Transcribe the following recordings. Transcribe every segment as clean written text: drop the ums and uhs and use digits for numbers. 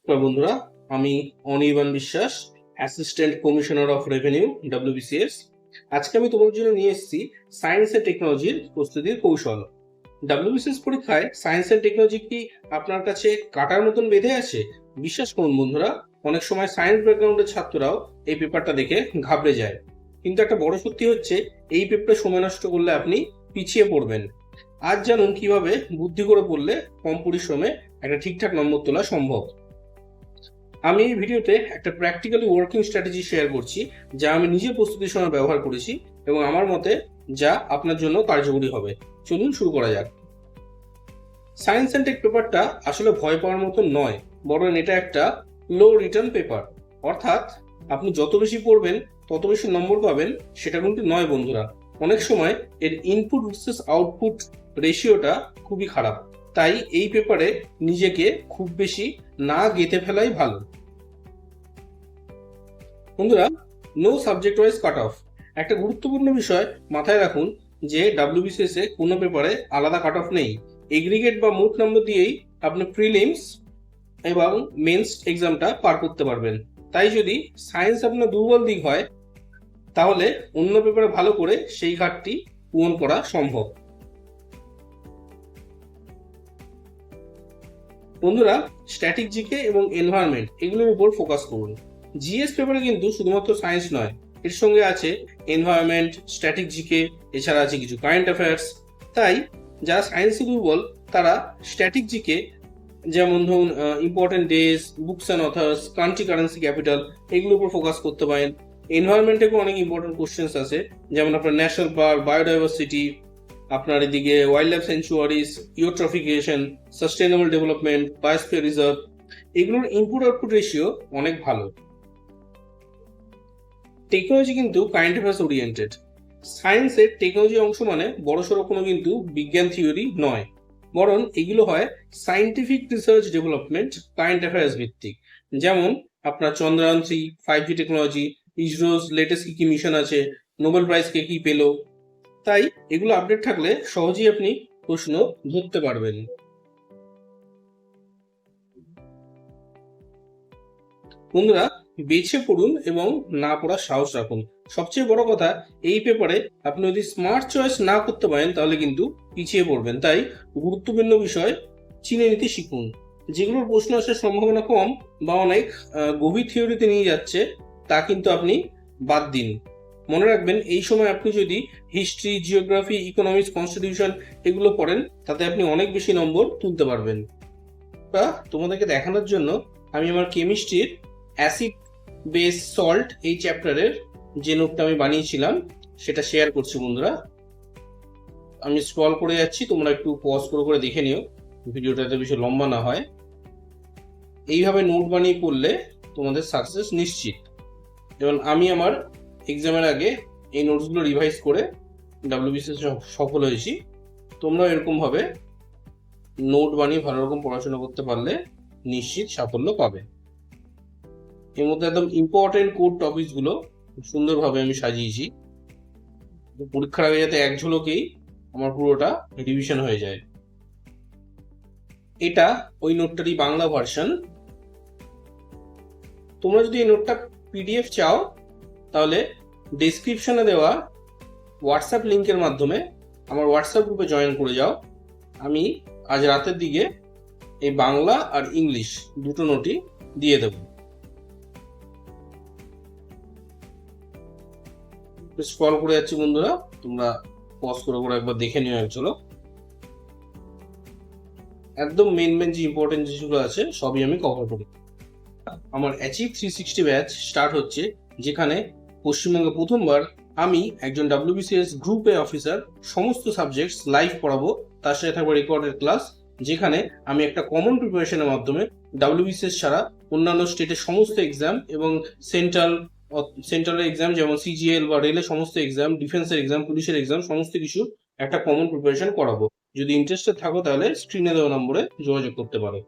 নমস্কার বন্ধুরা, আমি অনির্বাণ বিশ্বাস, assistant commissioner of revenue WBCS। আজকে আমি তোমাদের জন্য নিয়ে এসেছি সায়েন্স এন্ড টেকনোলজির প্রস্তুতির কৌশল। WBCS পরীক্ষায় সায়েন্স এন্ড টেকনোলজি কি আপনার কাছে কাটার মতন বেঁধে আছে? বিশ্বাস করুন বন্ধুরা, অনেক সময় সায়েন্স ব্যাকগ্রাউন্ডের ছাত্ররাও এই পেপারটা দেখে ঘাবড়ে যায়। কিন্তু একটা বড় সত্যি হচ্ছে, এই পেপারে সময় নষ্ট করলে আপনি পিছিয়ে পড়বেন। আজ জানুন কিভাবে বুদ্ধি করে পড়লে কম পরিশ্রমে একটা ঠিকঠাক নম্বর তোলা সম্ভব। আমি এই ভিডিওতে একটা প্র্যাকটিক্যালি ওয়ার্কিং স্ট্র্যাটেজি শেয়ার করছি, যা আমি নিজে প্রস্তুতির সময় ব্যবহার করেছি এবং আমার মতে যা আপনার জন্য কার্যকরী হবে। চলুন শুরু করা যাক। সায়েন্স অ্যান্ড টেক পেপারটা আসলে ভয় পাওয়ার মতো নয়, বরং এটা একটা লো রিটার্ন পেপার। অর্থাৎ আপনি যত বেশি পড়বেন তত বেশি নম্বর পাবেন, সেটা কিন্তু নয় বন্ধুরা। অনেক সময় এর ইনপুট ভার্সেস আউটপুট রেশিওটা খুবই খারাপ, তাই এই পেপারে নিজেকে খুব বেশি না গেঁথে ফেলাই ভালো। বন্ধুরা, no subject wise cut off একটা গুরুত্বপূর্ণ বিষয় মাথায় রাখুন, যে WBCS এ কোনো পেপারে আলাদা কাট অফ নেই। এগ্রিগেট বা মোট নম্বর দিয়েই আপনি প্রিলিমস এবং মেন্স এক্সামটা পার করতে পারবেন। তাই যদি সায়েন্স আপনার দুর্বল দিক হয়, তাহলে অন্য পেপারে ভালো করে সেই ঘাটটি পূরণ করা সম্ভব। বন্ধুরা, স্ট্যাটিক জিকে এবং এনভায়রনমেন্ট এগুলোর উপর ফোকাস করুন। জিএস পেপারে কিন্তু শুধুমাত্র সায়েন্স নয়, এর সঙ্গে আছে এনভায়রনমেন্ট, স্ট্যাটিক জিকে, এছাড়া আছে কিছু কারেন্ট অ্যাফেয়ার্স। তাই যারা সায়েন্সে দুর্বল তারা স্ট্যাটিক জিকে, যেমন ধরুন important days, books and authors, country currency, capital, এগুলোর উপর ফোকাস করতে পারেন। এনভায়রনমেন্টেও অনেক ইম্পর্টেন্ট কোশ্চেন্স আছে, যেমন আপনার ন্যাশনাল পার্ক, বায়োডাইভার্সিটি, আপনার এদিকে wildlife sanctuaries, eutrophication, sustainable development, biosphere reserve, এগুলোর ইনপুট আউটপুট রেশিও অনেক ভালো। টেকনোলজি কিন্তু কারেন্ট অ্যাফেয়ার্স ওরিয়েন্টেড। সায়েন্সের টেকনোলজি অংশ মানে বড়সড় কোনো কিন্তু বিজ্ঞান থিওরি নয়, বরং এগুলো হয় scientific research development, current affairs ভিত্তিক। যেমন আপনার চন্দ্রয়ান 3, 5G টেকনোলজি, ইসরোর লেটেস্ট কি কি মিশন আছে, নোবেল প্রাইজ কে কি পেলো। তাই এগুলো আপডেট থাকলে সহজেই আপনি প্রশ্ন ধরতে পারবেন। বন্ধুরা, বেছে পড়ুন এবং না পড়ার সাহস রাখুন। সবচেয়ে বড় কথা, এই পেপারে আপনি যদি স্মার্ট চয়েস না করতে পারেন তাহলে কিন্তু পিছিয়ে পড়বেন। তাই গুরুত্বপূর্ণ বিষয় চিনে নিতে শিখুন। যেগুলোর প্রশ্ন আসার সম্ভাবনা কম বা অনেক গভীর থিওরিতে নিয়ে যাচ্ছে, তা কিন্তু আপনি বাদ দিন। মনে রাখবেন, এই সময় আপনি যদি হিস্ট্রি, জিওগ্রাফি, ইকোনমিক্স, কনস্টিটিউশন এগুলো পড়েন, তাতে আপনি অনেক বেশি নম্বর তুলতে পারবেন। তা তোমাদেরকে দেখানোর জন্য আমি আমার কেমিস্ট্রির অ্যাসিড বেস সল্ট এই চ্যাপ্টারের যে নোটটা আমি বানিয়েছিলাম সেটা শেয়ার করছি বন্ধুরা। আমি স্ক্রল করে যাচ্ছি, তোমরা একটু পজ করে করে দেখে নিও, ভিডিওটা এত বেশি লম্বা না হয়। এইভাবে নোট বানিয়ে পড়লে তোমাদের সাকসেস নিশ্চিত। যেমন আমি আমার এক্সামের আগে এই নোটসগুলো রিভাইজ করে WBCS সফল হয়েছি। তোমরাও এরকমভাবে নোট বানিয়ে ভালো রকম পড়াশোনা করতে পারলে নিশ্চিত সাফল্য পাবে। এর মধ্যে একদম ইম্পর্টেন্ট কোর টপিকসগুলো সুন্দরভাবে আমি সাজিয়েছি, পরীক্ষার আগে যাতে এক ঝলকেই আমার পুরোটা রিভিশন হয়ে যায়। এটা ওই নোটটারই বাংলা ভার্সন। তোমরা যদি এই নোটটা PDF চাও, তাহলে ডেসক্রিপশনে দেওয়া হোয়াটসঅ্যাপ লিঙ্কের মাধ্যমে আমার হোয়াটসঅ্যাপ গ্রুপে জয়েন করে যাও। আমি আজ রাতের দিকে এই বাংলা আর ইংলিশ দুটো নোটই দিয়ে দেব। স্ক্রল করে যাচ্ছি বন্ধুরা, তোমরা পজ করে করে একবার দেখে নিও এক ঝলক। একদম মেন যে ইম্পর্টেন্ট জিনিসগুলো আছে সবই আমি কভার করি। আমার অ্যাচিভ 360 ব্যাচ স্টার্ট হচ্ছে, যেখানে পশ্চিমবঙ্গে প্রথমবার আমি একজন WBCS গ্রুপ এ অফিসার সমস্ত সাবজেক্টস লাইভ পড়াবো। তার সাথে থাকবে রেকর্ডেড ক্লাস, যেখানে আমি একটা কমন প্রিপারেশনের মাধ্যমে WBCS ছাড়া অন্যান্য স্টেটের সমস্ত এক্সাম এবং সেন্ট্রাল এক্সাম, যেমন CGL বা রেলের সমস্ত এক্সাম, ডিফেন্সের এক্সাম, পুলিশের এক্সাম, সমস্ত কিছু একটা কমন প্রিপারেশন করাবো। যদি ইন্টারেস্টেড থাকো তাহলে স্ক্রিনে দেওয়া নম্বরে যোগাযোগ করতে পারো।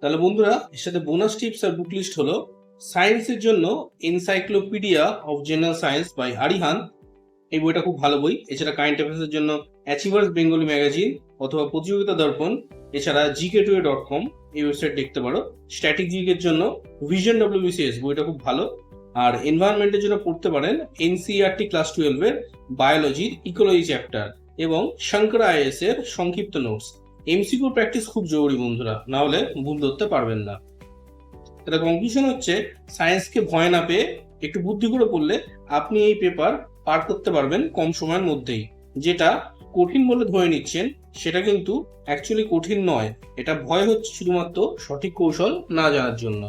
তাহলে বন্ধুরা, এর সাথে বোনাস টিপস আর বুক লিস্ট হলো সায়েন্সের জন্য encyclopedia of general science by Arihant, এই বইটা খুব ভালো বই। এছাড়া কারেন্ট অ্যাফেয়ার্সের জন্য অ্যাচিভার্স বেঙ্গলি ম্যাগাজিন অথবা প্রতিযোগিতা দর্পণ, এছাড়া gk2a.com এই ওয়েবসাইট দেখতে পারো। স্ট্যাটিক জিকের জন্য ভিশন ডব্লিউবিসিএস বইটা খুব ভালো। আর এনভায়রনমেন্টের জন্য পড়তে পারেন এনসিইআরটি ক্লাস 12 এর বায়োলজির ইকোলজি চ্যাপ্টার এবং শঙ্কর আইএস এর সংক্ষিপ্ত নোটস। এমসিকিউ প্র্যাকটিস খুব জরুরি বন্ধুরা, না হলে ভুল ধরতে পারবেন না। এটা কনক্লুশন হচ্ছে, সায়েন্সকে ভয় না পেয়ে একটু বুদ্ধি করে পড়লে আপনি এই পেপার পার করতে পারবেন কম সময়ের মধ্যেই। যেটা কঠিন বলে ধরে নিচ্ছেন সেটা কিন্তু অ্যাকচুয়ালি কঠিন নয়, এটা ভয় হচ্ছে শুধুমাত্র সঠিক কৌশল না জানার জন্য।